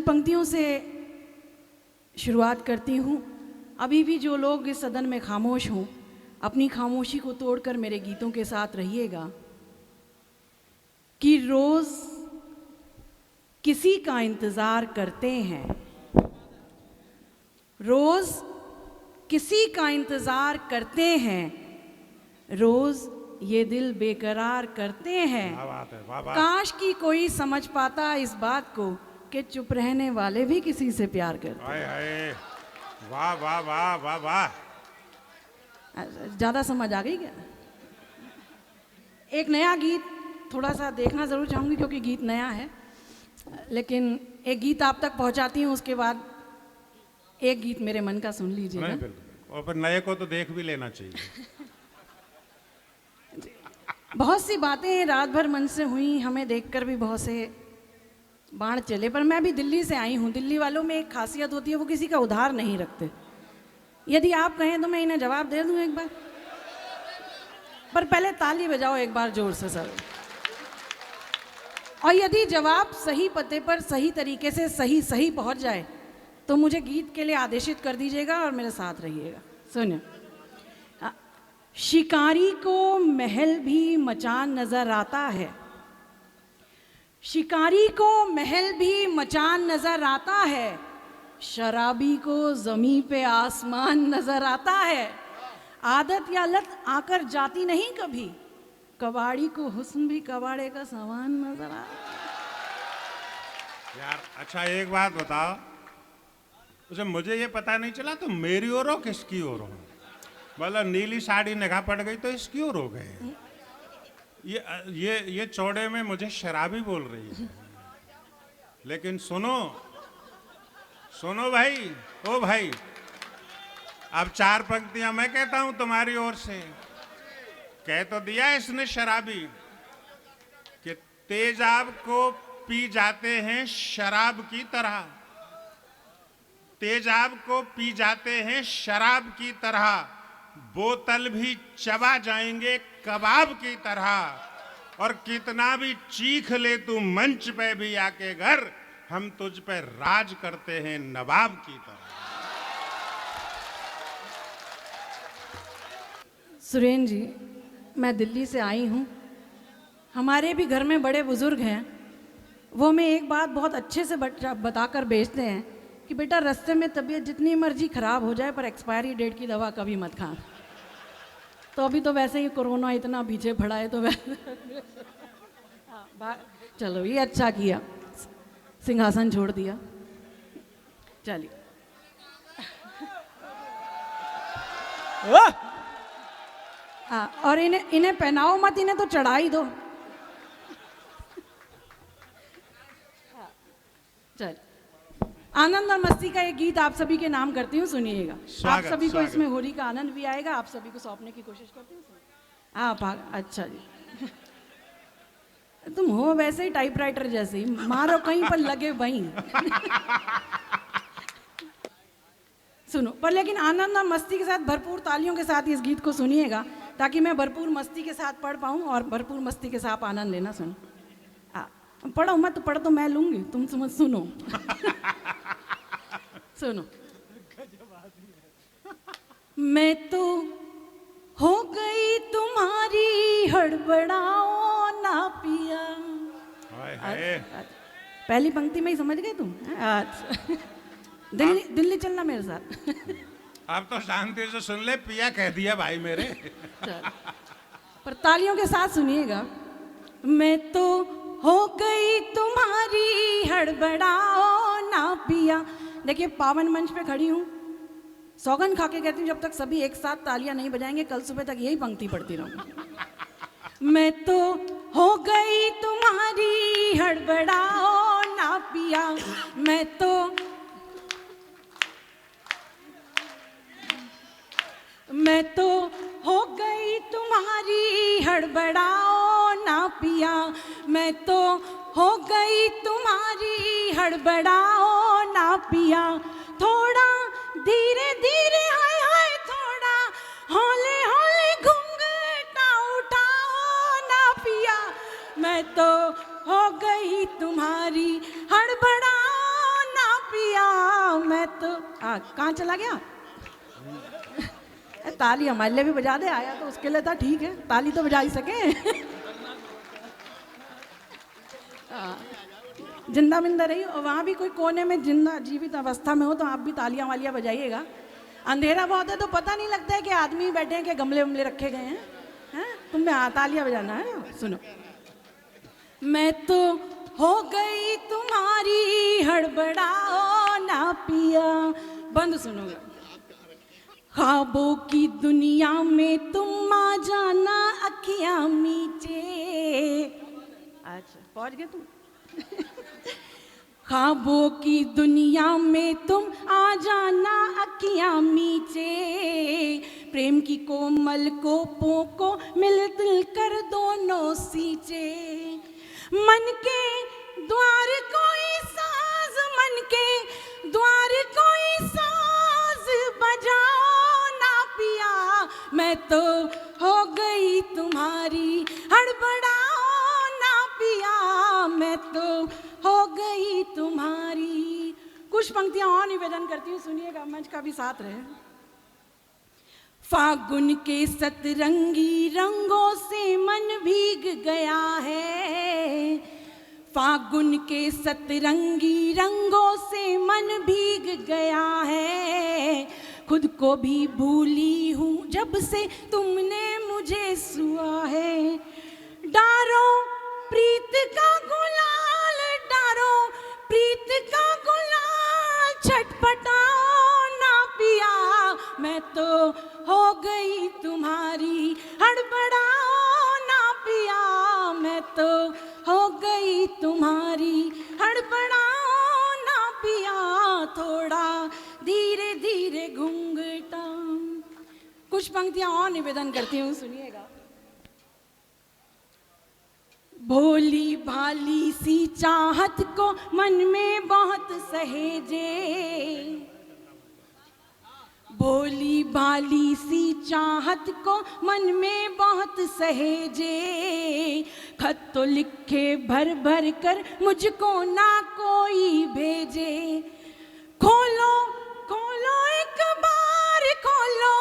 पंक्तियों से शुरुआत करती हूँ। अभी भी जो लोग इस सदन में खामोश हों, अपनी खामोशी को तोड़कर मेरे गीतों के साथ रहिएगा कि रोज़ किसी का इंतज़ार करते हैं, रोज़ किसी का इंतज़ार करते हैं, रोज़ ये दिल बेकरार करते हैं। काश कि कोई समझ पाता इस बात को कि चुप रहने वाले भी किसी से प्यार करते हैं। वाह वाह वाह वाह वाह, ज़्यादा समझ आ गई क्या? एक नया गीत थोड़ा सा देखना ज़रूर चाहूँगी क्योंकि गीत नया है, लेकिन एक गीत आप तक पहुँचाती हूँ, उसके बाद एक गीत मेरे मन का सुन लीजिएगा। नहीं बिल्कुल, और फिर नए को तो देख भी लेना चाहिए। बहुत सी बातें रात भर मन से हुई, हमें देखकर भी बहुत से बाण चले, पर मैं भी दिल्ली से आई हूँ। दिल्ली वालों में एक खासियत होती है, वो किसी का उधार नहीं रखते। यदि आप कहें तो मैं इन्हें जवाब दे दूँ एक बार, पर पहले ताली बजाओ एक बार जोर से सब। और यदि जवाब सही पते पर सही तरीके से सही सही पहुंच जाए तो मुझे गीत के लिए आदेशित कर दीजिएगा और मेरे साथ रहिएगा। सुनिए, शिकारी को महल भी मचान नजर आता है, शिकारी को महल भी मचान नजर आता है, शराबी को जमीन पे आसमान नजर आता है। आदत या लत आकर जाती नहीं कभी, कबाड़ी को हुस्न भी कबाड़े का सामान नजर आ। यार अच्छा एक बात बताओ, उसे मुझे ये पता नहीं चला तो मेरी ओर हो किसकी ओर हो? मतलब नीली साड़ी निगाह पड़ गई तो इसकी ओर हो गए। ये चौड़े में मुझे शराबी बोल रही है। लेकिन सुनो सुनो भाई, ओ भाई, अब चार पंक्तियां मैं कहता हूं तुम्हारी ओर से। कह तो दिया इसने शराबी कि तेजाब को पी जाते हैं शराब की तरह, तेजाब को पी जाते हैं शराब की तरह, बोतल भी चबा जाएंगे कबाब की तरह। और कितना भी चीख ले तू मंच पे भी आके घर, हम तुझ पे राज करते हैं नवाब की तरह। सुरेन जी, मैं दिल्ली से आई हूँ। हमारे भी घर में बड़े बुजुर्ग हैं, वो हमें एक बात बहुत अच्छे से बताकर भेजते हैं कि बेटा रास्ते में तबीयत जितनी मर्जी ख़राब हो जाए पर एक्सपायरी डेट की दवा कभी मत खा। तो अभी तो वैसे ही कोरोना इतना पीछे पड़ा है तो वैसे चलो ये अच्छा किया, सिंहासन छोड़ दिया। चलिए हाँ, और इन्हें पहनाओ मत, इन्हें तो चढ़ा ही दो। चल, आनंद और मस्ती का एक गीत आप सभी के नाम करती हूँ, सुनिएगा। आप सभी को इसमें होली का आनंद भी आएगा, आप सभी को सौंपने की कोशिश करती हूँ। आप अच्छा जी, तुम हो वैसे ही टाइपराइटर जैसे ही, मारो कहीं पर लगे वहीं। सुनो, पर लेकिन आनंद और मस्ती के साथ भरपूर तालियों के साथ इस गीत को सुनिएगा ताकि मैं भरपूर मस्ती के साथ पढ़ पाऊँ और भरपूर मस्ती के साथ आनंद लेना। सुनो, पढ़ो मत, पढ़ तो मैं लूंगी, तुम समझ। सुनो सुनो, मैं तो हो गई तुम्हारी हड़बड़ाओ ना पिया। पहली पंक्ति में ही समझ गए तुम? अच्छा, दिल्ली चलना मेरे साथ। अब तो शांति से सुन ले, पिया कह दिया भाई मेरे। पर तालियों के साथ सुनिएगा। मैं तो हो गई तुम्हारी हड़बड़ाओ ना पिया। देखिए, पावन मंच पे खड़ी हूँ, सौगन खा के कहती हूँ जब तक सभी एक साथ तालियां नहीं बजाएंगे कल सुबह तक यही पंक्ति पढ़ती रहूंगी। मैं तो हो गई तुम्हारी हड़बड़ाओ ना पिया, मैं तो हो गई तुम्हारी हड़बड़ाओ ना पिया, मैं तो हो गई तुम्हारी हड़बड़ाओ ना पिया। थोड़ा धीरे धीरे, हाय हाय, थोड़ा हौले हौले घूंघटा उठाओ ना पिया, मैं तो हो गई तुम्हारी हड़बड़ाओ ना पिया मैं तो कहाँ चला गया? ताली हमारे लिए भी बजा दे, आया तो उसके लिए था, ठीक है, ताली तो बजा ही सके। जिंदा बिंदा रही और वहाँ भी कोई कोने में जिंदा जीवित अवस्था में हो तो आप भी तालियां वालियां बजाइएगा। अंधेरा बहुत है तो पता नहीं लगता है कि आदमी बैठे हैं कि गमले वमले रखे गए हैं, तुम्हें तालियां बजाना है। सुनो, मैं तो हो गई तुम्हारी हड़बड़ाओ ना पिया, बंद सुनोगे। ख्वाबों की दुनिया में तुम आ जाना अखियां मीचे। अच्छा पहुंच गए तुम। ख्वाबों की दुनिया में तुम आ जाना अखियां मीचे, प्रेम की कोमल कोपों को मिल दिल कर दोनों सींचे। मन के द्वार कोई साज, मन के द्वार कोई साज बजाओ ना पिया, मैं तो हो गई तुम्हारी हड़बड़ाओ ना पिया, मैं तो हो गई तुम्हारी। कुछ पंक्तियां और निवेदन करती हूँ, सुनिएगा, मंच का भी साथ रहे। फागुन के सतरंगी रंगों से मन भीग गया है, फागुन के सतरंगी रंगों से मन भीग गया है, खुद को भी भूली हूँ जब से तुमने मुझे छुआ है। डारो प्रीत का गुलाल, डारो प्रीत का गुलाल, छटपटाओ ना पिया, मैं तो हो गई तुम्हारी हड़बड़ाओ ना पिया, मैं तो हो गई तुम्हारी हड़बड़ाओ ना पिया, थोड़ा धीरे धीरे घूंघटा। कुछ पंक्तियां और निवेदन करती हूँ, सुनिएगा। भोली भाली सी चाहत को मन में बहुत सहेजे, भोली भाली सी चाहत को मन में बहुत सहेजे, खत तो लिखे भर भर कर मुझको ना कोई भेजे। खोलो खोलो एक बार खोलो